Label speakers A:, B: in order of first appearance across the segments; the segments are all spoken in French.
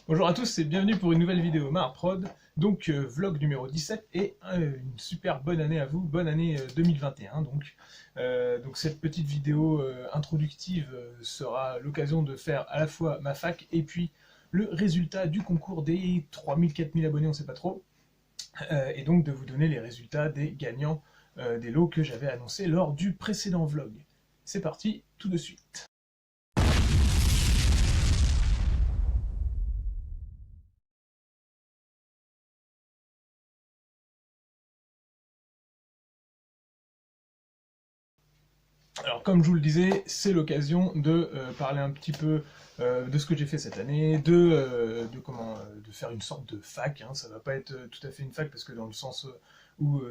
A: Bonjour à tous et bienvenue pour une nouvelle vidéo Marprod, donc vlog numéro 17 et une super bonne année à vous, bonne année 2021 donc. Donc cette petite vidéo introductive sera l'occasion de faire à la fois ma fac et puis le résultat du concours des 3000-4000 abonnés, on sait pas trop, et donc de vous donner les résultats des gagnants des lots que j'avais annoncés lors du précédent vlog. C'est parti, tout de suite. Alors comme je vous le disais, c'est l'occasion de parler un petit peu de ce que j'ai fait cette année, de faire une sorte de fac, hein. Ça va pas être tout à fait une fac parce que dans le sens où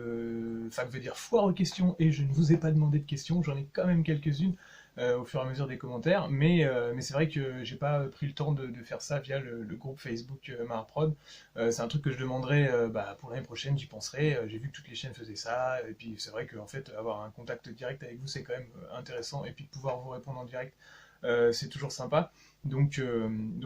A: fac veut dire foire aux questions et je ne vous ai pas demandé de questions, j'en ai quand même quelques-unes au fur et à mesure des commentaires, mais c'est vrai que j'ai pas pris le temps de faire ça via le groupe Facebook Marprod. C'est un truc que je demanderai pour l'année prochaine, j'y penserai. J'ai vu que toutes les chaînes faisaient ça, et puis c'est vrai que en fait, avoir un contact direct avec vous, c'est quand même intéressant, et puis pouvoir vous répondre en direct, c'est toujours sympa. Donc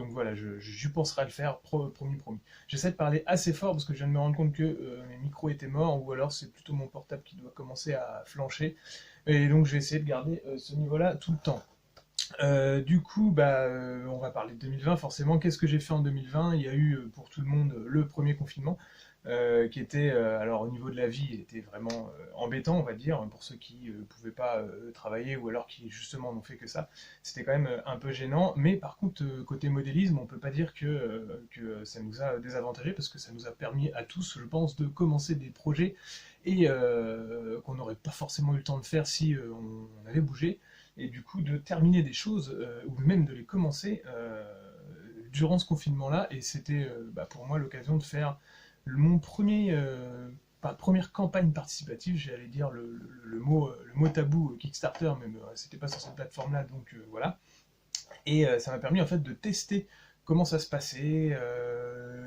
A: voilà, je penserai à le faire, promis, promis. J'essaie de parler assez fort parce que je viens de me rendre compte que mes micros étaient morts, ou alors c'est plutôt mon portable qui doit commencer à flancher. Et donc je vais essayer de garder ce niveau-là tout le temps. Du coup, on va parler de 2020 forcément. Qu'est-ce que j'ai fait en 2020? Il y a eu pour tout le monde le premier confinement, qui était, alors au niveau de la vie, il était vraiment embêtant, on va dire, pour ceux qui pouvaient pas travailler ou alors qui justement n'ont fait que ça. C'était quand même un peu gênant, mais par contre, côté modélisme, on peut pas dire que ça nous a désavantagé parce que ça nous a permis à tous, je pense, de commencer des projets et qu'on n'aurait pas forcément eu le temps de faire si on avait bougé, et du coup de terminer des choses, ou même de les commencer durant ce confinement-là, et c'était pour moi l'occasion de faire mon premier, première campagne participative, j'allais dire le mot tabou Kickstarter, mais c'était pas sur cette plateforme-là, donc voilà. Et ça m'a permis en fait de tester comment ça se passait,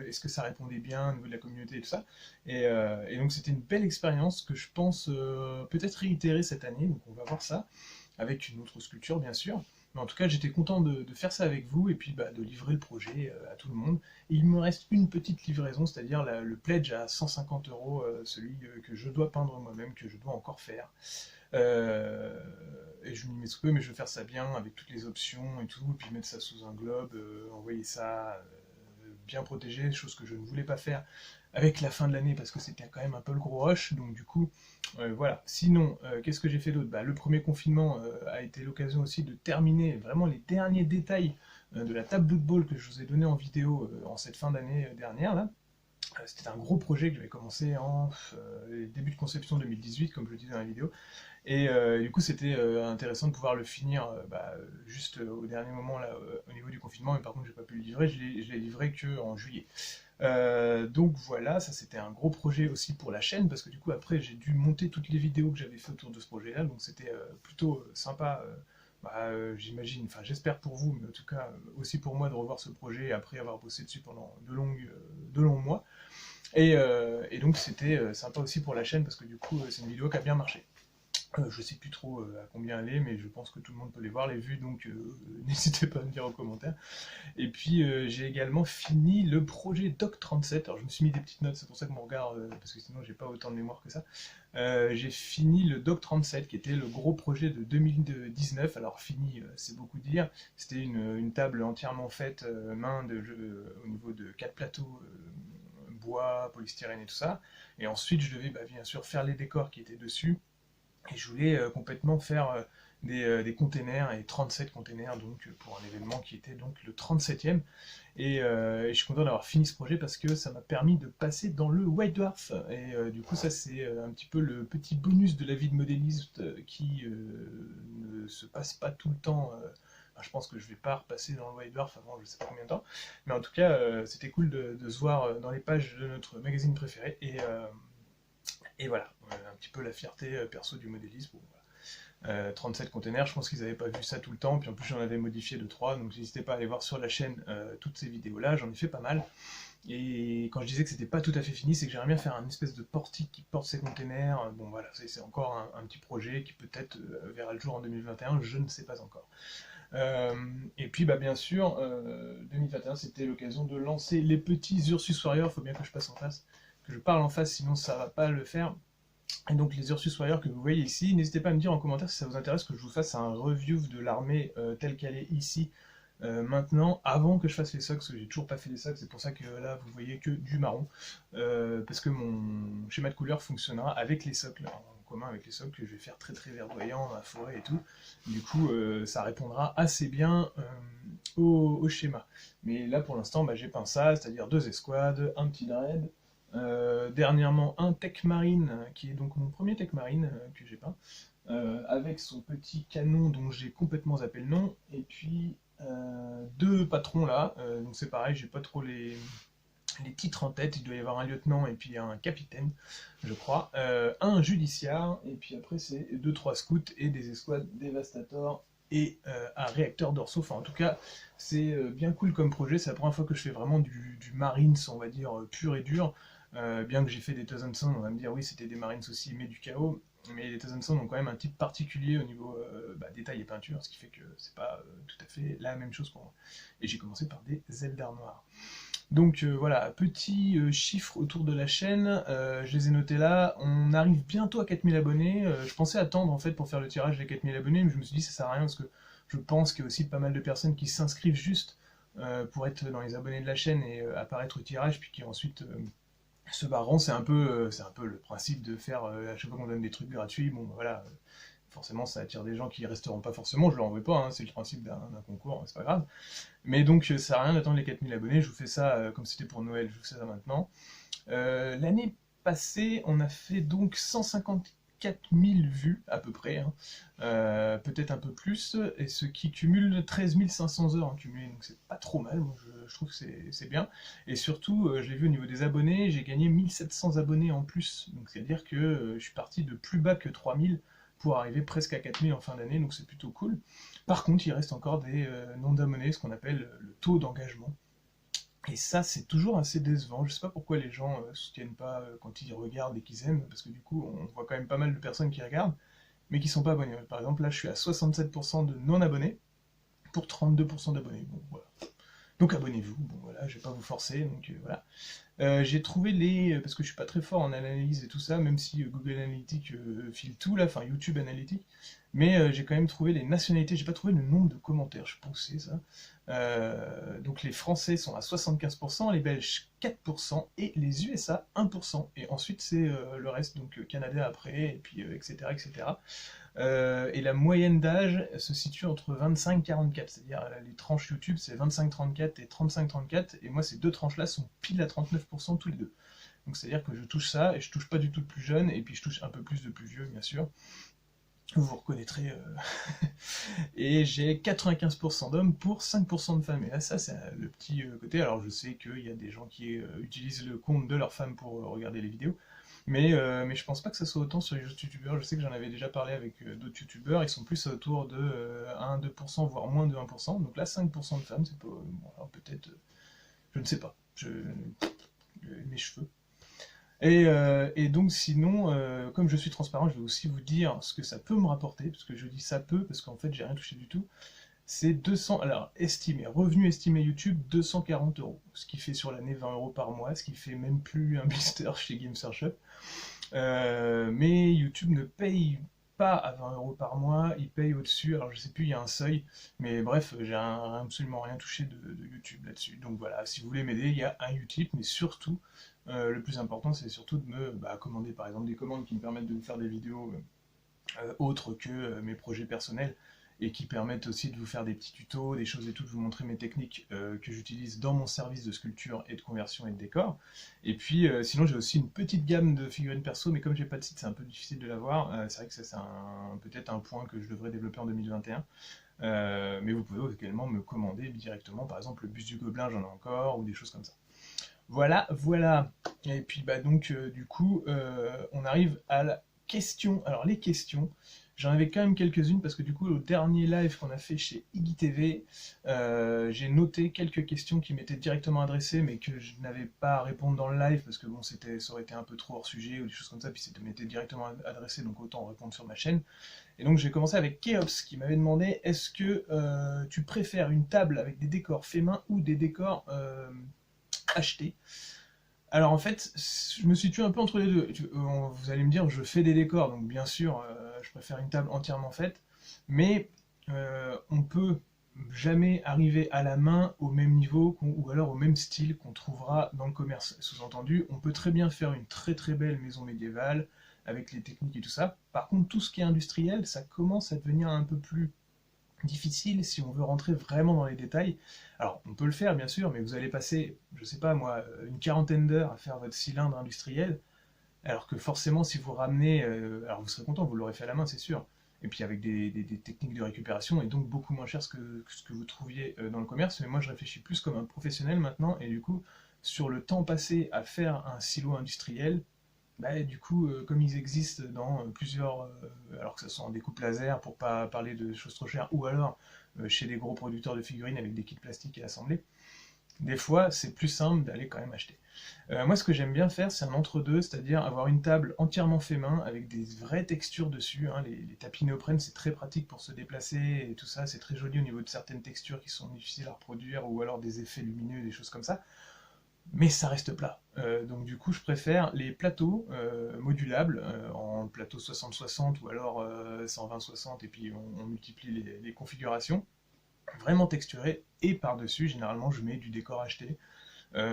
A: est-ce que ça répondait bien au niveau de la communauté et tout ça. Et donc c'était une belle expérience que je pense peut-être réitérer cette année, donc on va voir ça avec une autre sculpture bien sûr. Mais en tout cas, j'étais content de faire ça avec vous et puis de livrer le projet à tout le monde. Et il me reste une petite livraison, c'est-à-dire le pledge à 150 euros, celui que je dois peindre moi-même, que je dois encore faire. Euh, et je m'y mets sous peu, mais je veux faire ça bien avec toutes les options et tout, et puis mettre ça sous un globe, envoyer ça bien protégé, chose que je ne voulais pas faire avec la fin de l'année parce que c'était quand même un peu le gros rush, donc du coup, voilà. Sinon, qu'est-ce que j'ai fait d'autre? Le premier confinement a été l'occasion aussi de terminer vraiment les derniers détails de la table football que je vous ai donné en vidéo en cette fin d'année dernière, là. C'était un gros projet que j'avais commencé en début de conception 2018, comme je le disais dans la vidéo. Et du coup, c'était intéressant de pouvoir le finir juste au dernier moment là, au niveau du confinement. Mais par contre, j'ai pas pu le livrer. Je l'ai livré que en juillet. Donc voilà, ça c'était un gros projet aussi pour la chaîne parce que du coup après j'ai dû monter toutes les vidéos que j'avais fait autour de ce projet-là. Donc c'était plutôt sympa. J'imagine, enfin j'espère pour vous, mais en tout cas aussi pour moi de revoir ce projet après avoir bossé dessus pendant de longs mois. Et donc c'était sympa aussi pour la chaîne parce que du coup c'est une vidéo qui a bien marché. Je sais plus trop à combien elle est, mais je pense que tout le monde peut les voir, les vues, donc n'hésitez pas à me dire en commentaire. Et puis j'ai également fini le projet Doc 37. Alors je me suis mis des petites notes, c'est pour ça que mon regard, parce que sinon j'ai pas autant de mémoire que ça. J'ai fini le Doc 37, qui était le gros projet de 2019. Alors fini, c'est beaucoup dire. C'était une table entièrement faite main au niveau de 4 plateaux. Bois, polystyrène et tout ça. Et ensuite, je devais bien sûr faire les décors qui étaient dessus. Et je voulais complètement faire des containers, et 37 containers donc, pour un événement qui était donc le 37e. Et je suis content d'avoir fini ce projet parce que ça m'a permis de passer dans le White Dwarf. Et du coup, ça, c'est un petit peu le petit bonus de la vie de modéliste qui ne se passe pas tout le temps. Je pense que je vais pas repasser dans le White Dwarf avant je sais pas combien de temps. Mais en tout cas, c'était cool de se voir dans les pages de notre magazine préféré. Et voilà, un petit peu la fierté perso du modélisme. Bon, voilà. 37 containers, je pense qu'ils n'avaient pas vu ça tout le temps, puis en plus j'en avais modifié 2-3, donc n'hésitez pas à aller voir sur la chaîne toutes ces vidéos-là, j'en ai fait pas mal. Et quand je disais que c'était pas tout à fait fini, c'est que j'aimerais bien faire un espèce de portique qui porte ces containers. Bon voilà, c'est encore un petit projet qui peut-être verra le jour en 2021, je ne sais pas encore. Et puis bah bien sûr, 2021 c'était l'occasion de lancer les petits Ursus Warriors, faut bien que je passe en face, que je parle en face, sinon ça va pas le faire. Et donc les Ursus Warriors que vous voyez ici, n'hésitez pas à me dire en commentaire si ça vous intéresse que je vous fasse un review de l'armée telle qu'elle est ici, maintenant, avant que je fasse les socks, parce que j'ai toujours pas fait les socks, c'est pour ça que là vous voyez que du marron, parce que mon schéma de couleur fonctionnera avec les socks, là, en commun avec les socks que je vais faire très très verdoyant dans la forêt et tout. Du coup, ça répondra assez bien au schéma. Mais là pour l'instant, bah, j'ai peint ça, c'est-à-dire 2 escouades, un petit dread, dernièrement un Tech Marine, qui est donc mon premier Tech Marine que j'ai peint, avec son petit canon dont j'ai complètement zappé le nom, et puis 2 patrons là, donc c'est pareil, j'ai pas trop les titres en tête, il doit y avoir un lieutenant et puis un capitaine, je crois, un judiciaire, et puis après c'est 2-3 scouts et des escouades dévastateurs et un réacteur dorsaux. Enfin en tout cas c'est bien cool comme projet, c'est la première fois que je fais vraiment du Marines, on va dire, pur et dur. Bien que j'ai fait des Thousand Sons, on va me dire oui c'était des Marines aussi, mais du chaos. Mais les Thousand Sons ont quand même un type particulier au niveau détail et peinture, ce qui fait que c'est pas tout à fait la même chose pour moi. Et j'ai commencé par des Eldar noirs. Donc voilà, petit chiffre autour de la chaîne, je les ai notés là, on arrive bientôt à 4000 abonnés, je pensais attendre en fait pour faire le tirage des 4000 abonnés, mais je me suis dit ça sert à rien parce que je pense qu'il y a aussi pas mal de personnes qui s'inscrivent juste pour être dans les abonnés de la chaîne et apparaître au tirage, puis qui ensuite se barreront. C'est un peu le principe de faire, à chaque fois qu'on donne des trucs gratuits, bon voilà, forcément ça attire des gens qui resteront pas forcément, je leur en veux pas, hein, c'est le principe d'un concours, c'est pas grave. Mais donc ça sert à rien d'attendre les 4000 abonnés, je vous fais ça comme c'était pour Noël, je vous fais ça maintenant. L'année passée, on a fait donc 154 000 vues à peu près, hein. Peut-être un peu plus, et ce qui cumule 13 500 heures en cumulé, donc c'est pas trop mal, moi je trouve que c'est bien. Et surtout, je l'ai vu au niveau des abonnés, j'ai gagné 1700 abonnés en plus, donc c'est-à-dire que je suis parti de plus bas que 3000 pour arriver presque à 4000 en fin d'année, donc c'est plutôt cool. Par contre, il reste encore des non d'abonnés, ce qu'on appelle le taux d'engagement. Et ça, c'est toujours assez décevant. Je sais pas pourquoi les gens soutiennent pas quand ils regardent et qu'ils aiment, parce que du coup, on voit quand même pas mal de personnes qui regardent, mais qui sont pas abonnés. Par exemple, là, je suis à 67% de non-abonnés pour 32% d'abonnés. Bon, voilà. Donc abonnez-vous. Bon, voilà, je vais pas vous forcer, donc voilà. J'ai trouvé parce que je suis pas très fort en analyse et tout ça, même si Google Analytics file tout là, enfin YouTube Analytics, mais j'ai quand même trouvé les nationalités, j'ai pas trouvé le nombre de commentaires, je pense que c'est ça. Donc les Français sont à 75%, les Belges 4%, et les USA 1%, et ensuite c'est le reste, donc Canada après, et puis etc. etc. Et la moyenne d'âge se situe entre 25 et 44, c'est-à-dire les tranches YouTube c'est 25-34 et 35-34, et moi ces deux tranches-là sont pile à 39% tous les deux. Donc c'est-à-dire que je touche ça, et je touche pas du tout de plus jeune, et puis je touche un peu plus de plus vieux, bien sûr. Vous reconnaîtrez. Et j'ai 95% d'hommes pour 5% de femmes. Et là, ça, c'est le petit côté. Alors, je sais qu'il y a des gens qui utilisent le compte de leur femme pour regarder les vidéos. Mais je pense pas que ça soit autant sur les autres youtubeurs. Je sais que j'en avais déjà parlé avec d'autres youtubeurs. Ils sont plus autour de 1-2%, voire moins de 1%. Donc là, 5% de femmes, c'est pas. Bon, alors peut-être. Je ne sais pas. Mes cheveux. Et donc sinon, comme je suis transparent, je vais aussi vous dire ce que ça peut me rapporter, parce que je dis ça peut, parce qu'en fait j'ai rien touché du tout. C'est 200, alors revenu estimé YouTube, 240 euros, ce qui fait sur l'année 20 euros par mois, ce qui fait même plus un blister chez GameSearchUp. Mais YouTube ne paye pas à 20 euros par mois, il paye au-dessus, alors je sais plus, il y a un seuil, mais bref, j'ai absolument rien touché de YouTube là-dessus. Donc voilà, si vous voulez m'aider, il y a un Utip, mais surtout, le plus important, c'est surtout de me commander par exemple des commandes qui me permettent de vous faire des vidéos autres que mes projets personnels, et qui permettent aussi de vous faire des petits tutos, des choses et tout, de vous montrer mes techniques que j'utilise dans mon service de sculpture et de conversion et de décor. Et puis sinon j'ai aussi une petite gamme de figurines perso, mais comme j'ai pas de site c'est un peu difficile de l'avoir. C'est vrai que ça c'est peut-être un point que je devrais développer en 2021. Mais vous pouvez également me commander directement, par exemple le bus du gobelin j'en ai encore, ou des choses comme ça. Voilà, voilà. Et puis donc du coup on arrive à la question. Alors les questions, J'en avais quand même quelques-unes parce que du coup, au dernier live qu'on a fait chez Iggy TV, j'ai noté quelques questions qui m'étaient directement adressées, mais que je n'avais pas à répondre dans le live parce que bon, ça aurait été un peu trop hors sujet ou des choses comme ça, puis ça m'était directement adressé, donc autant répondre sur ma chaîne. Et donc j'ai commencé avec Keops qui m'avait demandé est-ce que tu préfères une table avec des décors faits main ou des décors achetés? Alors en fait, je me situe un peu entre les deux. Vous allez me dire, je fais des décors, donc bien sûr, je préfère une table entièrement faite, mais on peut jamais arriver à la main au même niveau ou alors au même style qu'on trouvera dans le commerce. Sous-entendu, on peut très bien faire une très très belle maison médiévale avec les techniques et tout ça. Par contre, tout ce qui est industriel, ça commence à devenir un peu plus difficile si on veut rentrer vraiment dans les détails. Alors, on peut le faire, bien sûr, mais vous allez passer, je sais pas moi, une quarantaine d'heures à faire votre cylindre industriel, alors que forcément, si vous ramenez, alors vous serez content, vous l'aurez fait à la main, c'est sûr, et puis avec des techniques de récupération, et donc beaucoup moins cher que ce que vous trouviez dans le commerce, mais moi je réfléchis plus comme un professionnel maintenant, et du coup, sur le temps passé à faire un silo industriel, bah, du coup, comme ils existent dans plusieurs, alors que ce soit en découpe laser pour pas parler de choses trop chères, ou alors chez des gros producteurs de figurines avec des kits plastiques et assemblés, des fois c'est plus simple d'aller quand même acheter. Moi, ce que j'aime bien faire, c'est un entre-deux, c'est-à-dire avoir une table entièrement fait main avec des vraies textures dessus, hein. Les tapis néoprène, c'est très pratique pour se déplacer et tout ça, c'est très joli au niveau de certaines textures qui sont difficiles à reproduire, ou alors des effets lumineux, des choses comme ça, mais ça reste plat. Donc du coup, je préfère les plateaux modulables, en plateau 60-60 ou alors 120-60, et puis on multiplie les configurations, vraiment texturés, et par-dessus, généralement, je mets du décor acheté,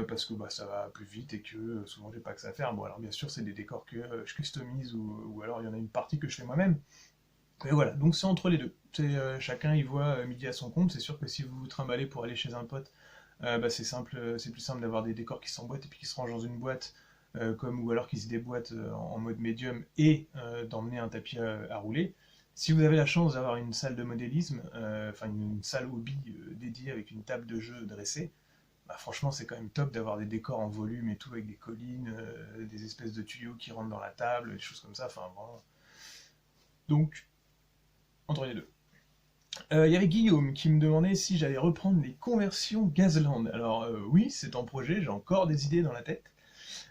A: parce que bah, ça va plus vite et que souvent j'ai pas que ça à faire. Bon, alors bien sûr, c'est des décors que je customise, ou alors il y en a une partie que je fais moi-même. Mais voilà, donc c'est entre les deux. Chacun y voit midi à son compte. C'est sûr que si vous vous trimballez pour aller chez un pote, bah, c'est simple, c'est plus simple d'avoir des décors qui s'emboîtent et puis qui se rangent dans une boîte, ou alors qui se déboîtent en mode médium, et d'emmener un tapis à rouler. Si vous avez la chance d'avoir une salle de modélisme, enfin une salle hobby dédiée avec une table de jeu dressée, bah, franchement c'est quand même top d'avoir des décors en volume et tout avec des collines, des espèces de tuyaux qui rentrent dans la table, des choses comme ça. Enfin vraiment. Donc entre les deux. Il y avait Guillaume qui me demandait si j'allais reprendre les conversions Gazland. Alors oui, c'est en projet, j'ai encore des idées dans la tête.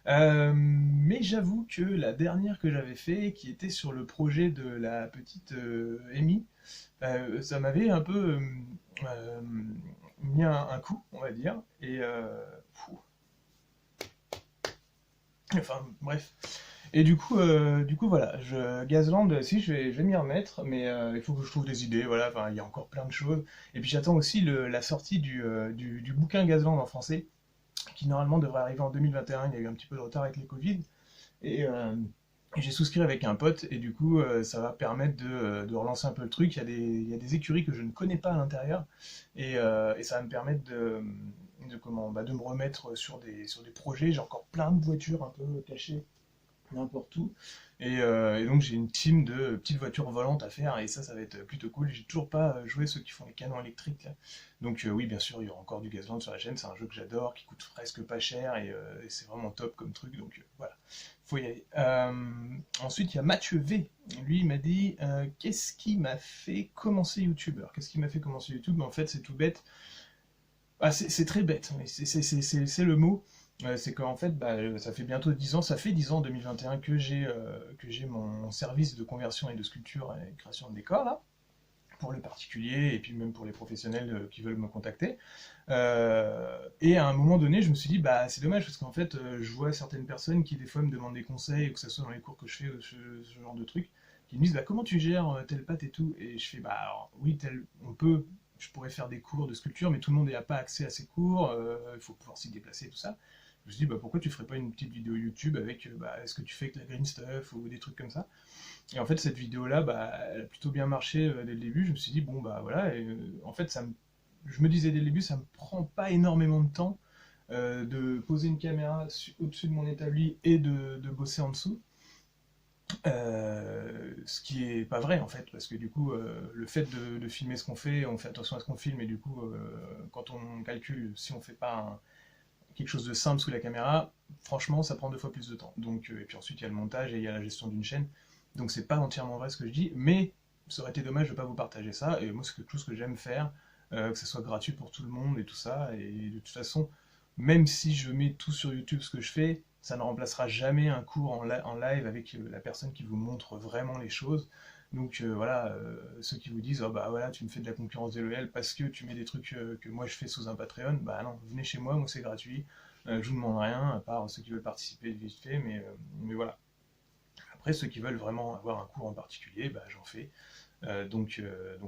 A: Mais j'avoue que la dernière que j'avais fait, qui était sur le projet de la petite Amy, ça m'avait un peu euh, mis un coup, on va dire. Et enfin bref. Et du coup voilà, Gazland, si je vais m'y remettre, mais il faut que je trouve des idées, voilà, enfin, il y a encore plein de choses. Et puis j'attends aussi la sortie du bouquin Gazland en français, qui normalement devrait arriver en 2021, il y a eu un petit peu de retard avec les Covid, et, euh, et j'ai souscrit avec un pote, et du coup ça va permettre de relancer un peu le truc. Il y a des écuries que je ne connais pas à l'intérieur, et ça va me permettre de me remettre sur des projets. J'ai encore plein de voitures un peu cachées n'importe où. Et donc j'ai une team de petites voitures volantes à faire, et ça va être plutôt cool. J'ai toujours pas joué ceux qui font les canons électriques là. Donc oui, bien sûr, il y aura encore du Gazland sur la chaîne. C'est un jeu que j'adore, qui coûte presque pas cher, et c'est vraiment top comme truc. Donc voilà, faut y aller. Ensuite, il y a Mathieu V. Lui, il m'a dit qu'est-ce qui m'a fait commencer YouTube. Alors qu'est-ce qui m'a fait commencer YouTube? En fait, c'est tout bête. Ah, c'est très bête, mais c'est le mot. C'est qu'en fait, bah, ça fait bientôt 10 ans, ça fait 10 ans en 2021 que j'ai mon service de conversion et de sculpture et création de décors, là, pour les particuliers et puis même pour les professionnels qui veulent me contacter. Et à un moment donné, je me suis dit, bah, c'est dommage parce qu'en fait, je vois certaines personnes qui des fois me demandent des conseils, que ce soit dans les cours que je fais, ou ce genre de trucs, qui me disent, bah, comment tu gères telle pâte et tout. Et je fais, bah, alors, oui, on peut, je pourrais faire des cours de sculpture, mais tout le monde n'a pas accès à ces cours, il faut pouvoir s'y déplacer et tout ça. Je me suis dit, bah, pourquoi tu ferais pas une petite vidéo YouTube avec bah, ce que tu fais avec la green stuff ou des trucs comme ça. Et en fait, cette vidéo-là, bah, elle a plutôt bien marché dès le début. Je me suis dit, bon, bah voilà, et, en fait, je me disais dès le début, ça me prend pas énormément de temps de poser une caméra au-dessus de mon établi et de bosser en dessous. Ce qui est pas vrai en fait, parce que du coup, le fait de filmer ce qu'on fait, on fait attention à ce qu'on filme, et du coup, quand on calcule, si on fait pas quelque chose de simple sous la caméra, franchement, ça prend 2 fois plus de temps. Donc, et puis ensuite, il y a le montage et il y a la gestion d'une chaîne. Donc, c'est pas entièrement vrai ce que je dis, mais ça aurait été dommage de ne pas vous partager ça, et moi c'est quelque chose que j'aime faire, que ce soit gratuit pour tout le monde et tout ça, et de toute façon, même si je mets tout sur YouTube ce que je fais, ça ne remplacera jamais un cours en live avec la personne qui vous montre vraiment les choses. Donc voilà, ceux qui vous disent oh bah voilà tu me fais de la concurrence déloyale parce que tu mets des trucs que moi je fais sous un Patreon, bah non, venez chez moi c'est gratuit, je vous demande rien, à part ceux qui veulent participer vite fait, mais voilà. Après ceux qui veulent vraiment avoir un cours en particulier, bah j'en fais. Donc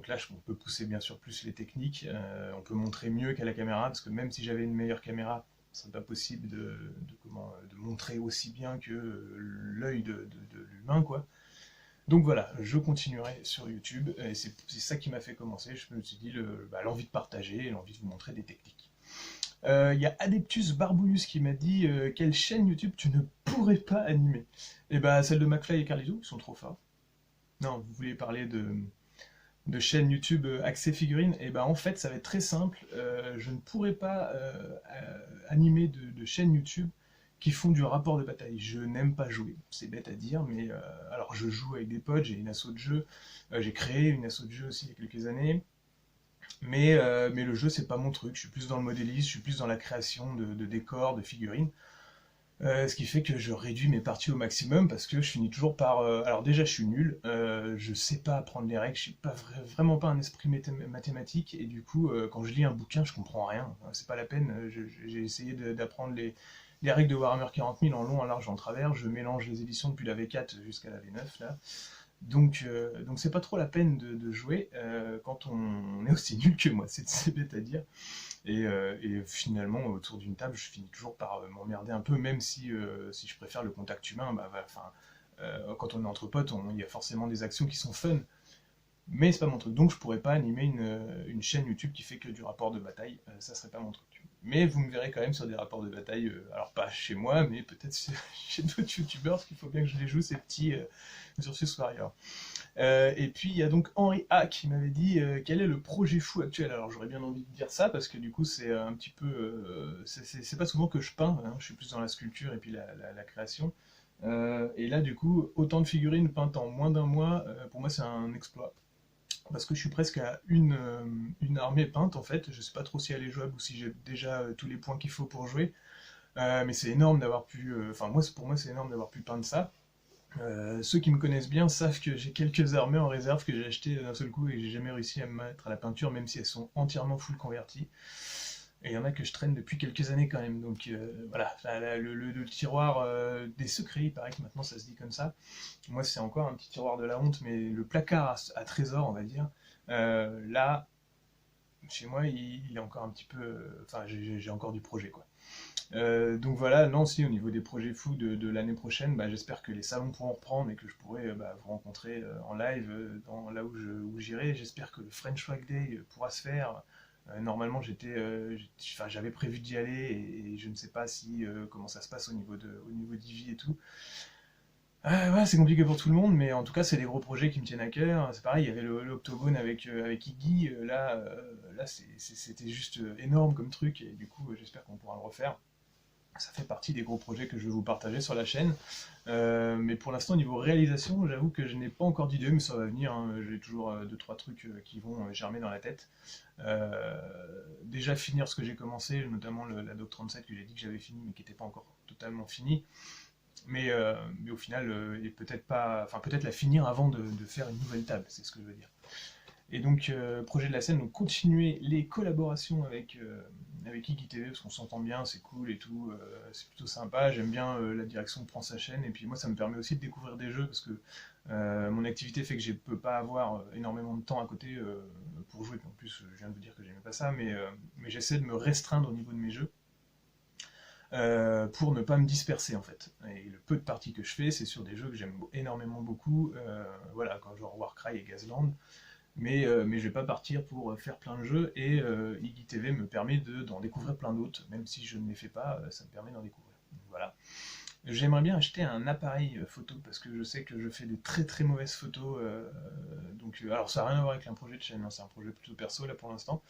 A: là, on peut pousser bien sûr plus les techniques, on peut montrer mieux qu'à la caméra, parce que même si j'avais une meilleure caméra, ce serait pas possible de montrer aussi bien que l'œil de l'humain, quoi. Donc voilà, je continuerai sur YouTube, et c'est ça qui m'a fait commencer, je me suis dit l'envie de partager, et l'envie de vous montrer des techniques. Il y a Adeptus Barbouillus qui m'a dit quelle chaîne YouTube tu ne pourrais pas animer. Et bah celle de McFly et Carlito, ils sont trop forts. Non, vous voulez parler de chaîne YouTube Accès Figurines, et ben en fait ça va être très simple, je ne pourrais pas animer de chaînes YouTube qui font du rapport de bataille. Je n'aime pas jouer, c'est bête à dire, mais alors je joue avec des potes, j'ai une asso de jeu, j'ai créé une asso de jeu aussi il y a quelques années, mais le jeu c'est pas mon truc, je suis plus dans le modélisme, je suis plus dans la création de décors, de figurines. Ce qui fait que je réduis mes parties au maximum parce que je finis toujours par... alors déjà je suis nul, je sais pas apprendre les règles, je suis pas vraiment pas un esprit mathématique, et du coup quand je lis un bouquin je comprends rien, c'est pas la peine, j'ai essayé d'apprendre les règles de Warhammer 40 000 en long, en large, en travers, je mélange les éditions depuis la V4 jusqu'à la V9 là, donc c'est pas trop la peine de jouer quand on est aussi nul que moi, c'est bête à dire. Et finalement, autour d'une table, je finis toujours par m'emmerder un peu, même si je préfère le contact humain. Bah, quand on est entre potes, il y a forcément des actions qui sont fun, mais c'est pas mon truc. Donc je pourrais pas animer une chaîne YouTube qui fait que du rapport de bataille, ça serait pas mon truc. Mais vous me verrez quand même sur des rapports de bataille, alors pas chez moi, mais peut-être chez d'autres youtubeurs, parce qu'il faut bien que je les joue ces petits Ursus Warrior. Et puis il y a donc Henri A qui m'avait dit quel est le projet fou actuel. Alors j'aurais bien envie de dire ça parce que du coup c'est un petit peu, c'est pas souvent que je peins, hein, je suis plus dans la sculpture et puis la création. Et là du coup autant de figurines peintes en moins d'un mois, pour moi c'est un exploit. Parce que je suis presque à une armée peinte en fait, je sais pas trop si elle est jouable ou si j'ai déjà tous les points qu'il faut pour jouer, mais c'est énorme d'avoir pu, enfin pour moi c'est énorme d'avoir pu peindre ça. Ceux qui me connaissent bien savent que j'ai quelques armées en réserve que j'ai achetées d'un seul coup et que j'ai jamais réussi à me mettre à la peinture, même si elles sont entièrement full converties. Et il y en a que je traîne depuis quelques années quand même. Donc voilà, le tiroir des secrets, il paraît que maintenant ça se dit comme ça. Moi c'est encore un petit tiroir de la honte, mais le placard à trésor, on va dire, là, chez moi, il est encore un petit peu... Enfin, j'ai encore du projet, quoi. Donc voilà, non, si au niveau des projets fous de l'année prochaine, bah, j'espère que les salons pourront reprendre et que je pourrai vous rencontrer en live là où j'irai. J'espère que le French Swag Day pourra se faire. Normalement, j'avais prévu d'y aller et je ne sais pas si comment ça se passe au niveau d'Ivy et tout. Ouais, c'est compliqué pour tout le monde, mais en tout cas, c'est des gros projets qui me tiennent à cœur. C'est pareil, il y avait l'Octogone avec Iggy. Là c'était juste énorme comme truc, et du coup, j'espère qu'on pourra le refaire. Ça fait partie des gros projets que je vais vous partager sur la chaîne. Mais pour l'instant, au niveau réalisation, j'avoue que je n'ai pas encore d'idée, mais ça va venir, hein. J'ai toujours 2-3 trucs qui vont germer dans la tête. Déjà finir ce que j'ai commencé, notamment la Doc 37 que j'ai dit que j'avais fini, mais qui n'était pas encore totalement fini. Mais au final, et peut-être pas, enfin peut-être la finir avant de faire une nouvelle table, c'est ce que je veux dire. Et donc, projet de la scène, donc continuer les collaborations avec Iggy TV, parce qu'on s'entend bien, c'est cool et tout, c'est plutôt sympa, j'aime bien la direction que prend sa chaîne, et puis moi ça me permet aussi de découvrir des jeux, parce que mon activité fait que je peux pas avoir énormément de temps à côté pour jouer, puis en plus je viens de vous dire que j'aimais pas ça, mais j'essaie de me restreindre au niveau de mes jeux, pour ne pas me disperser en fait. Et le peu de parties que je fais, c'est sur des jeux que j'aime énormément beaucoup, voilà, quand genre Warcry et Gazland, mais je vais pas partir pour faire plein de jeux, et Iggy TV me permet d'en découvrir plein d'autres, même si je ne les fais pas, ça me permet d'en découvrir. Donc, voilà. J'aimerais bien acheter un appareil photo, parce que je sais que je fais des très très mauvaises photos, alors ça n'a rien à voir avec un projet de chaîne, hein, c'est un projet plutôt perso là pour l'instant,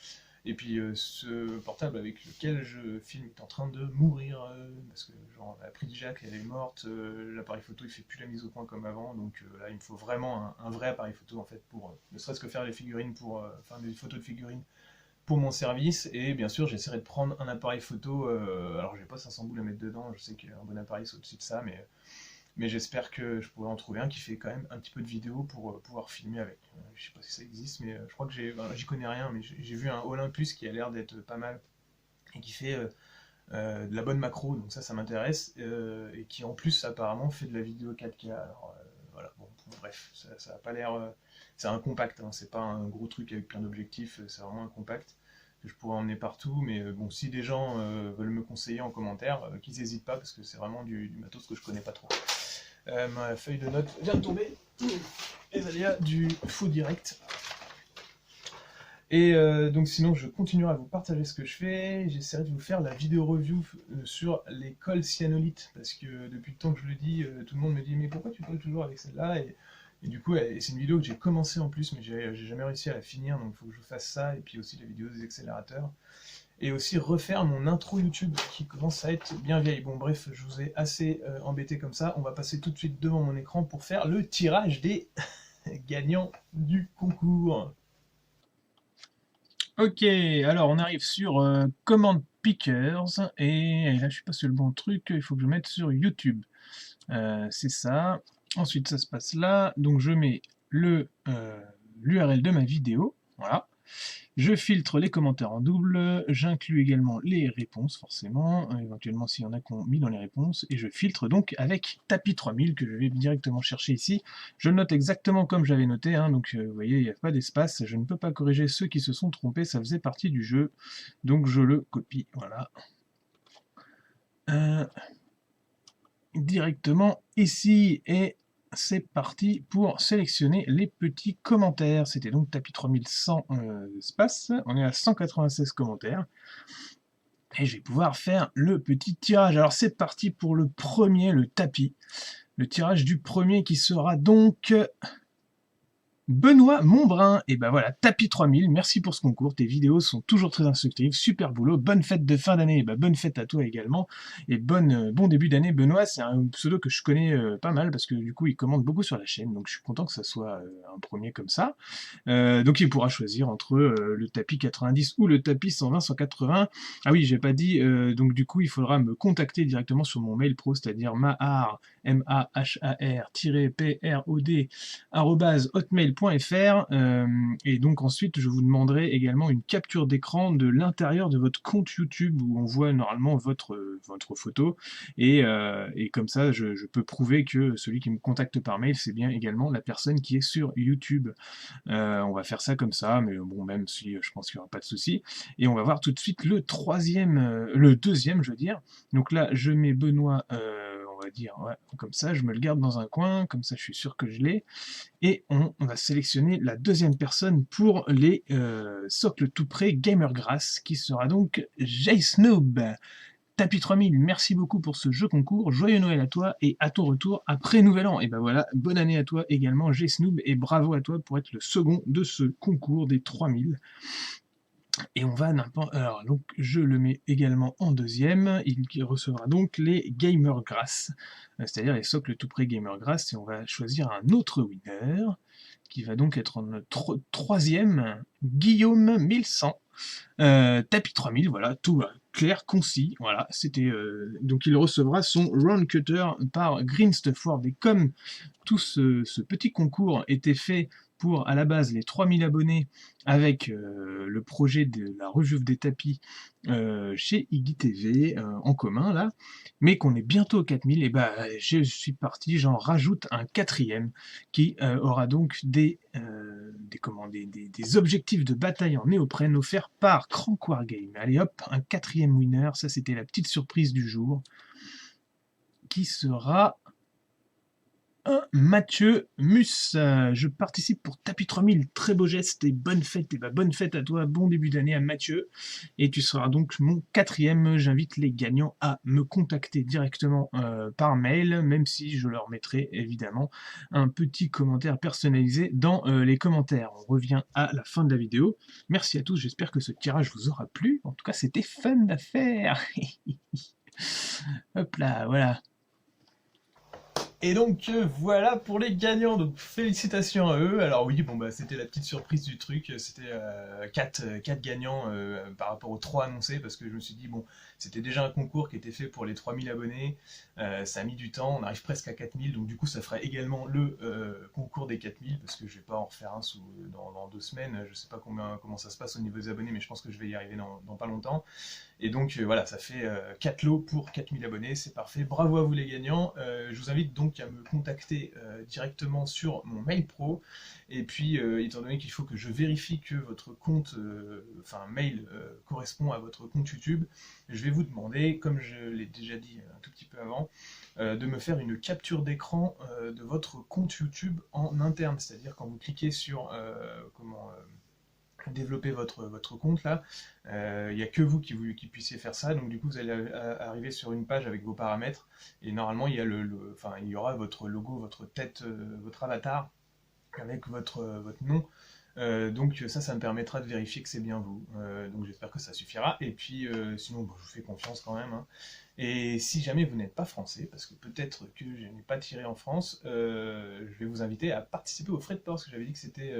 A: Et puis ce portable avec lequel je filme est en train de mourir, parce que genre la prise jack elle est morte, l'appareil photo il fait plus la mise au point comme avant, donc là il me faut vraiment un vrai appareil photo en fait pour ne serait-ce que faire les figurines pour enfin des photos de figurines pour mon service. Et bien sûr j'essaierai de prendre un appareil photo, alors j'ai pas 500 boules à mettre dedans, je sais qu'un bon appareil c'est au-dessus de ça, mais j'espère que je pourrai en trouver un qui fait quand même un petit peu de vidéo pour pouvoir filmer avec. Je sais pas si ça existe, mais je crois que j'y connais rien, mais j'ai vu un Olympus qui a l'air d'être pas mal et qui fait de la bonne macro, donc ça m'intéresse, et qui en plus apparemment fait de la vidéo 4K. Alors voilà, bon, bref, ça a pas l'air. C'est un compact, hein, c'est pas un gros truc avec plein d'objectifs, c'est vraiment un compact que je pourrais emmener partout, mais bon, si des gens veulent me conseiller en commentaire, qu'ils n'hésitent pas, parce que c'est vraiment du matos que je connais pas trop. Ma feuille de notes vient de tomber. Les aléas du faux direct. Et donc sinon, je continuerai à vous partager ce que je fais. J'essaierai de vous faire la vidéo review sur les cols cyanolite, parce que depuis le temps que je le dis, tout le monde me dit mais pourquoi tu colles toujours avec celle-là, et du coup, c'est une vidéo que j'ai commencé en plus, mais j'ai jamais réussi à la finir, donc il faut que je fasse ça, et puis aussi la vidéo des accélérateurs. Et aussi refaire mon intro YouTube qui commence à être bien vieille. Bon bref, je vous ai assez embêté comme ça. On va passer tout de suite devant mon écran pour faire le tirage des gagnants du concours. Ok, alors on arrive sur Command Pickers, et là je suis pas sur le bon truc, il faut que je mette sur YouTube. C'est ça. Ensuite ça se passe là, donc je mets l'URL de ma vidéo, voilà. Je filtre les commentaires en double, j'inclus également les réponses forcément, éventuellement s'il y en a qui ont mis dans les réponses, et je filtre donc avec Tapis 3000 que je vais directement chercher ici. Je le note exactement comme j'avais noté, hein, donc vous voyez il n'y a pas d'espace, je ne peux pas corriger ceux qui se sont trompés, ça faisait partie du jeu, donc je le copie, voilà. Directement ici, et c'est parti pour sélectionner les petits commentaires. C'était donc Tapis 3100 espace, on est à 196 commentaires, et je vais pouvoir faire le petit tirage. Alors c'est parti pour le premier, le tapis. Le tirage du premier qui sera donc Benoît Montbrun. Et ben voilà, Tapis 3000, merci pour ce concours, tes vidéos sont toujours très instructives, super boulot, bonne fête de fin d'année, et ben bonne fête à toi également, et bon début d'année. Benoît, c'est un pseudo que je connais pas mal, parce que du coup il commente beaucoup sur la chaîne, donc je suis content que ça soit un premier comme ça. Donc il pourra choisir entre le tapis 90 ou le tapis 120-180. Ah oui, j'ai pas dit, donc du coup il faudra me contacter directement sur mon mail pro, c'est-à-dire mahar, mahar-prod, hotmail.fr, et donc ensuite je vous demanderai également une capture d'écran de l'intérieur de votre compte YouTube où on voit normalement votre photo, et comme ça je peux prouver que celui qui me contacte par mail c'est bien également la personne qui est sur YouTube. On va faire ça comme ça, mais bon, même si je pense qu'il n'y aura pas de souci. Et on va voir tout de suite le deuxième, je veux dire. Donc là, je mets Benoît, on va dire, ouais, comme ça, je me le garde dans un coin, comme ça je suis sûr que je l'ai. Et on va sélectionner la deuxième personne pour les socles tout près Gamergrass, qui sera donc J-Snoob. Tapis 3000, merci beaucoup pour ce jeu concours, joyeux Noël à toi, et à ton retour après Nouvel An. Et ben voilà, bonne année à toi également, G-Snoob, et bravo à toi pour être le second de ce concours des 3000. Et on va n'importe... Alors, donc, je le mets également en deuxième, il recevra donc les Gamergrass, c'est-à-dire les socles tout près Gamergrass, et on va choisir un autre winner, qui va donc être en notre troisième, Guillaume 1100. Tapis 3000, voilà, tout clair, concis, voilà, c'était... donc il recevra son Round Cutter par Green Stuff World, et comme tout ce petit concours était fait pour, à la base, les 3000 abonnés avec le projet de la revue des tapis chez Iggy TV en commun, là, mais qu'on est bientôt aux 4000, et bah, je suis parti, j'en rajoute un quatrième qui aura donc des objectifs de bataille en néoprène offerts par Crank Wargame. Allez hop, un quatrième winner, ça c'était la petite surprise du jour, qui sera
B: Un Mathieu Mus, je participe pour Tapis 3000, très beau geste et bonne fête, et bah bonne fête à toi, bon début d'année à Mathieu, et tu seras donc mon quatrième. J'invite les gagnants à me contacter directement par mail, même si je leur mettrai évidemment un petit commentaire personnalisé dans les commentaires. On revient à la fin de la vidéo. Merci à tous, j'espère que ce tirage vous aura plu. En tout cas, c'était fun à faire. Hop là, voilà.
A: Et donc voilà pour les gagnants, donc félicitations à eux. Alors oui, bon bah c'était la petite surprise du truc, c'était 4 gagnants par rapport aux 3 annoncés, parce que je me suis dit, bon, c'était déjà un concours qui était fait pour les 3000 abonnés, ça a mis du temps, on arrive presque à 4000, donc du coup ça ferait également le concours des 4000, parce que je vais pas en refaire un dans 2 semaines, je sais pas comment ça se passe au niveau des abonnés, mais je pense que je vais y arriver dans pas longtemps. Et donc voilà, ça fait 4 lots pour 4000 abonnés, c'est parfait. Bravo à vous les gagnants. Je vous invite donc à me contacter directement sur mon mail pro. Et puis, étant donné qu'il faut que je vérifie que votre compte, mail, correspond à votre compte YouTube, je vais vous demander, comme je l'ai déjà dit un tout petit peu avant, de me faire une capture d'écran de votre compte YouTube en interne. C'est-à-dire quand vous cliquez sur développer votre compte là, il n'y a que vous qui puissiez faire ça, donc du coup vous allez arriver sur une page avec vos paramètres, et normalement il y a il y aura votre logo, votre tête, votre avatar, avec votre nom. Donc ça me permettra de vérifier que c'est bien vous. Donc j'espère que ça suffira. Et puis sinon, bon, je vous fais confiance quand même, hein. Et si jamais vous n'êtes pas français, parce que peut-être que je n'ai pas tiré en France, je vais vous inviter à participer aux frais de port, parce que j'avais dit que c'était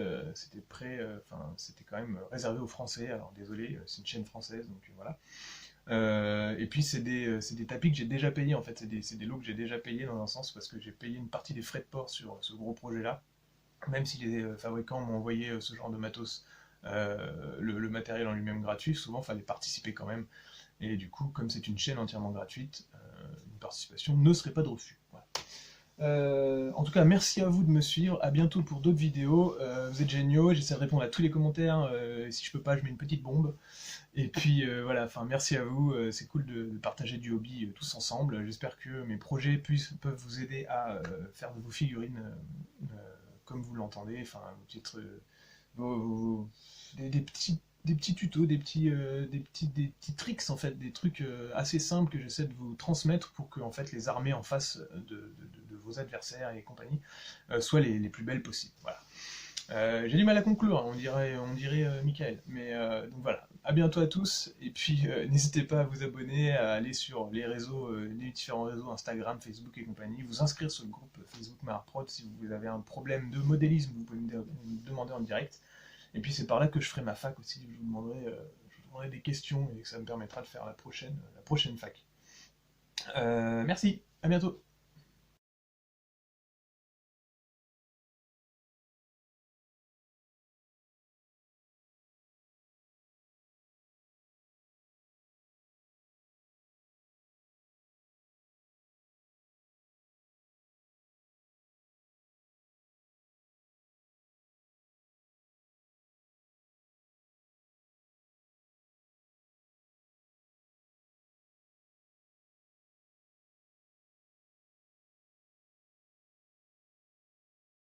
A: quand même réservé aux Français. Alors désolé, c'est une chaîne française, donc voilà. Et puis c'est des tapis que j'ai déjà payés en fait, c'est des lots que j'ai déjà payés dans un sens, parce que j'ai payé une partie des frais de port sur ce gros projet-là. Même si les fabricants m'ont envoyé ce genre de matos, le matériel en lui-même gratuit, souvent il fallait participer quand même. Et du coup, comme c'est une chaîne entièrement gratuite, une participation ne serait pas de refus. Voilà. En tout cas, merci à vous de me suivre. À bientôt pour d'autres vidéos. Vous êtes géniaux. J'essaie de répondre à tous les commentaires. Si je peux pas, je mets une petite bombe. Et puis voilà. Enfin, merci à vous. C'est cool de partager du hobby tous ensemble. J'espère que mes projets peuvent vous aider à faire de vos figurines comme vous l'entendez. Enfin, peut-être des petits tutos, des petits tricks en fait, des trucs assez simples que j'essaie de vous transmettre pour que en fait les armées en face de vos adversaires et compagnie soient les plus belles possibles. Voilà. J'ai du mal à conclure, hein, on dirait Michael. Mais donc voilà, à bientôt à tous. Et puis n'hésitez pas à vous abonner, à aller sur les réseaux, les différents réseaux, Instagram, Facebook et compagnie, vous inscrire sur le groupe Facebook Marprod si vous avez un problème de modélisme, vous pouvez me demander en direct. Et puis c'est par là que je ferai ma fac aussi, je vous demanderai des questions et que ça me permettra de faire la prochaine fac. Merci, à bientôt.